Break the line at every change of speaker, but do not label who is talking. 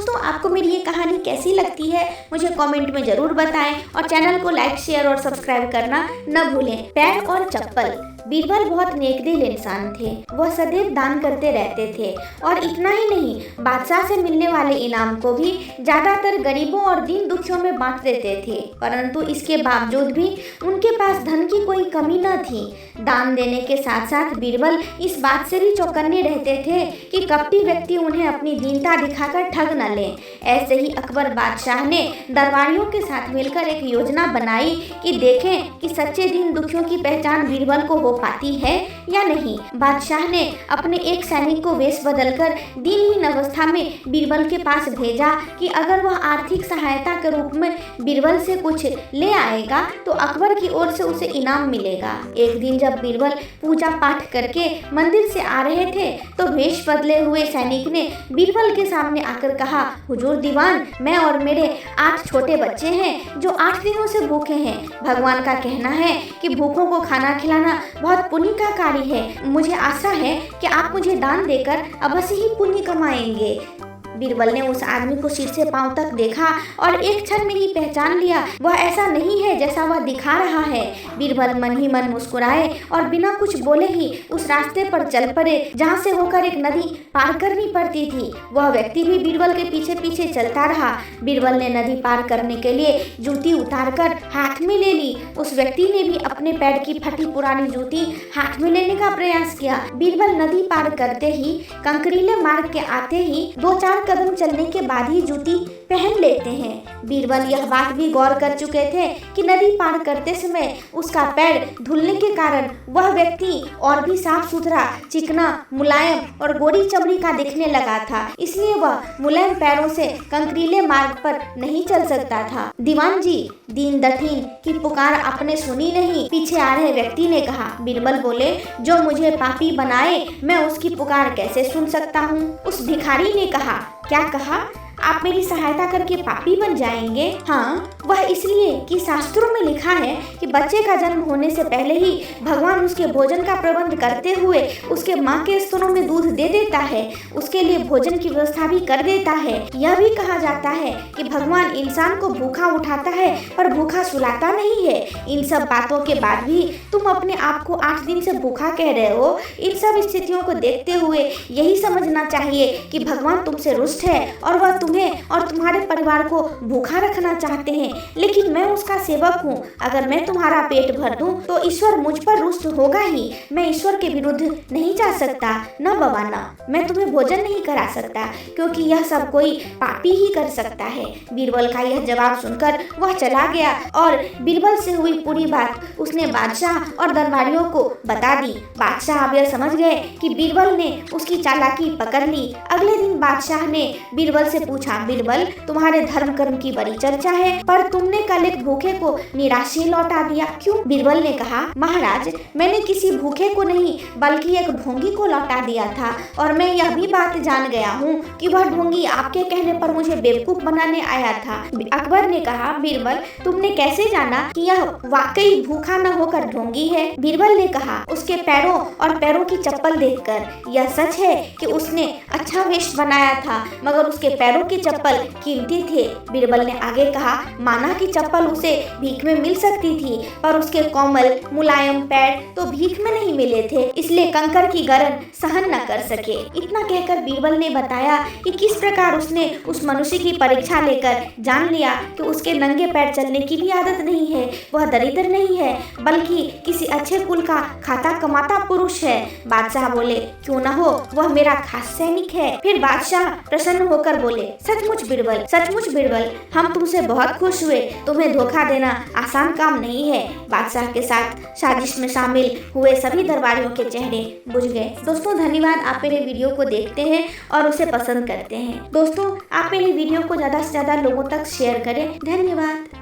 दोस्तों आपको मेरी ये कहानी कैसी लगती है मुझे कमेंट में जरूर बताएं और चैनल को लाइक शेयर और सब्सक्राइब करना न भूलें। पैर और चप्पल। बीरबल बहुत नेकदिल इंसान थे। वह सदैव दान करते रहते थे और इतना ही नहीं, बादशाह से मिलने वाले इनाम को भी ज्यादातर गरीबों और दीन दुखियों में बांट देते थे। परंतु इसके बावजूद भी उनके पास धन की कोई कमी न थी। दान देने के साथ साथ बीरबल इस बात से भी चौकन्ने रहते थे कि कपटी व्यक्ति उन्हें अपनी दीनता दिखाकर ठग न ले। ऐसे ही अकबर बादशाह ने दरबारियों के साथ मिलकर एक योजना बनाई कि देखें कि सच्चे दीन दुखियों की पहचान बीरबल को हो पाती है या नहीं। बादशाह ने अपने एक सैनिक को वेश बदलकर दीनहीन अवस्था में बीरबल के पास भेजा कि अगर वह आर्थिक सहायता के रूप में बीरबल से कुछ ले आएगा तो अकबर की ओर से उसे इनाम मिलेगा। एक दिन जब बीरबल पूजा पाठ करके मंदिर से आ रहे थे तो वेश बदले हुए सैनिक ने बीरबल के सामने आकर कहा, हुजूर दीवान, मैं और मेरे 8 छोटे बच्चे हैं जो 8 दिनों से भूखे हैं। भगवान का कहना है कि भूखों को खाना खिलाना बहुत पुण्य का कार्य है। मुझे आशा है कि आप मुझे दान देकर अवश्य ही पुण्य कमाएंगे। बीरबल ने उस आदमी को सिर से पांव तक देखा और एक क्षण में ही पहचान लिया वह ऐसा नहीं है जैसा वह दिखा रहा है। बीरबल मन ही मन मुस्कुराए और बिना कुछ बोले ही उस रास्ते पर चल पड़े जहां से होकर एक नदी पार करनी पड़ती थी। वह व्यक्ति भी बीरबल के पीछे पीछे चलता रहा। बीरबल ने नदी पार करने के लिए जूती उतारकर हाथ में ले ली। उस व्यक्ति ने भी अपने पैर की फटी पुरानी जूती हाथ में लेने का प्रयास किया। बीरबल नदी पार करते ही कंकरीले मार्ग के आते ही 2-4 कदम चलने के बाद ही जूती पहन लेते हैं। बीरबल यह बात भी गौर कर चुके थे कि नदी पार करते समय उसका पैर धुलने के कारण वह व्यक्ति और भी साफ सुथरा, चिकना, मुलायम और गोरी चमड़ी का दिखने लगा था। इसलिए वह मुलायम पैरों से कंकरीले मार्ग पर नहीं चल सकता था। दीवान जी, दीन दठीन की पुकार आपने सुनी नहीं? पीछे आ रहे व्यक्ति ने कहा। बीरबल बोले, जो मुझे पापी बनाए मैं उसकी पुकार कैसे सुन सकता हूँ? उस भिखारी ने कहा। क्या कहा? आप मेरी सहायता करके पापी बन जाएंगे? हाँ, वह इसलिए कि शास्त्रों में लिखा है कि बच्चे का जन्म होने से पहले ही भगवान उसके भोजन का प्रबंध करते हुए उसके माँ के स्तनों में दूध दे देता है, उसके लिए भोजन की व्यवस्था भी कर देता है। यह भी कहा जाता है कि भगवान इंसान को भूखा उठाता है पर भूखा सुलाता नहीं है। इन सब बातों के बाद भी तुम अपने आप को 8 दिन से भूखा कह रहे हो। इन सब स्थितियों को देखते हुए यही समझना चाहिए कि भगवान तुमसे रुष्ट है और वह तुम्हें और तुम्हारे परिवार को भूखा रखना चाहते हैं। लेकिन मैं उसका सेवक हूँ। अगर मैं तुम्हारा पेट भर दूं तो ईश्वर मुझ पर रुष्ट होगा ही। मैं ईश्वर के विरुद्ध नहीं जा सकता। न बाबा न, मैं तुम्हें भोजन नहीं करा सकता क्योंकि यह सब कोई पापी ही कर सकता है। बीरबल का यह जवाब सुनकर वह चला गया और बीरबल से हुई पूरी बात उसने बादशाह और दरबारियों को बता दी। बादशाह अब यह समझ गए कि बीरबल ने उसकी चालाकी पकड़ ली। अगले दिन बादशाह ने बीरबल से पूछा, बीरबल, तुम्हारे धर्म कर्म की बड़ी चर्चा है पर तुमने कल एक भूखे को निराश्री लौटा दिया, क्यों? बीरबल ने कहा, महाराज, मैंने किसी भूखे को नहीं बल्कि एक ढोंगी को लौटा दिया था और मैं यह भी बात जान गया हूँ कि वह ढोंगी आपके कहने पर मुझे बेवकूफ बनाने आया था। अकबर ने कहा, बीरबल, तुमने कैसे जाना कि यह वाकई भूखा न होकर ढोंगी है? बीरबल ने कहा, उसके पैरों और पैरों की चप्पल देखकर। यह सच है कि उसने अच्छा वेश बनाया था मगर उसके पैरों की चप्पल कीमती थे। बीरबल ने आगे कहा, माना कि चप्पल उसे भीख में मिल सकती थी पर उसके कोमल मुलायम पैर तो भीख में नहीं मिले थे, इसलिए कंकर की गरज सहन न कर सके। इतना कहकर बीरबल ने बताया कि किस प्रकार उसने उस मनुष्य की परीक्षा लेकर जान लिया कि उसके नंगे पैर चलने की भी आदत नहीं है, वह दरिद्र नहीं है बल्कि किसी अच्छे कुल का खाता कमाता पुरुष है। बादशाह बोले, क्यों न हो, वह मेरा खास सैनिक है। फिर बादशाह प्रसन्न होकर बोले, सचमुच बीरबल, सचमुच बीरबल, हम तुमसे बहुत खुश हुए। तुम्हें धोखा देना आसान काम नहीं है। बादशाह के साथ साजिश में शामिल हुए सभी दरबारियों के चेहरे बुझ गए। दोस्तों धन्यवाद, आप मेरे वीडियो को देखते हैं और उसे पसंद करते हैं। दोस्तों आप मेरी वीडियो को ज्यादा से ज्यादा लोगों तक शेयर करें। धन्यवाद।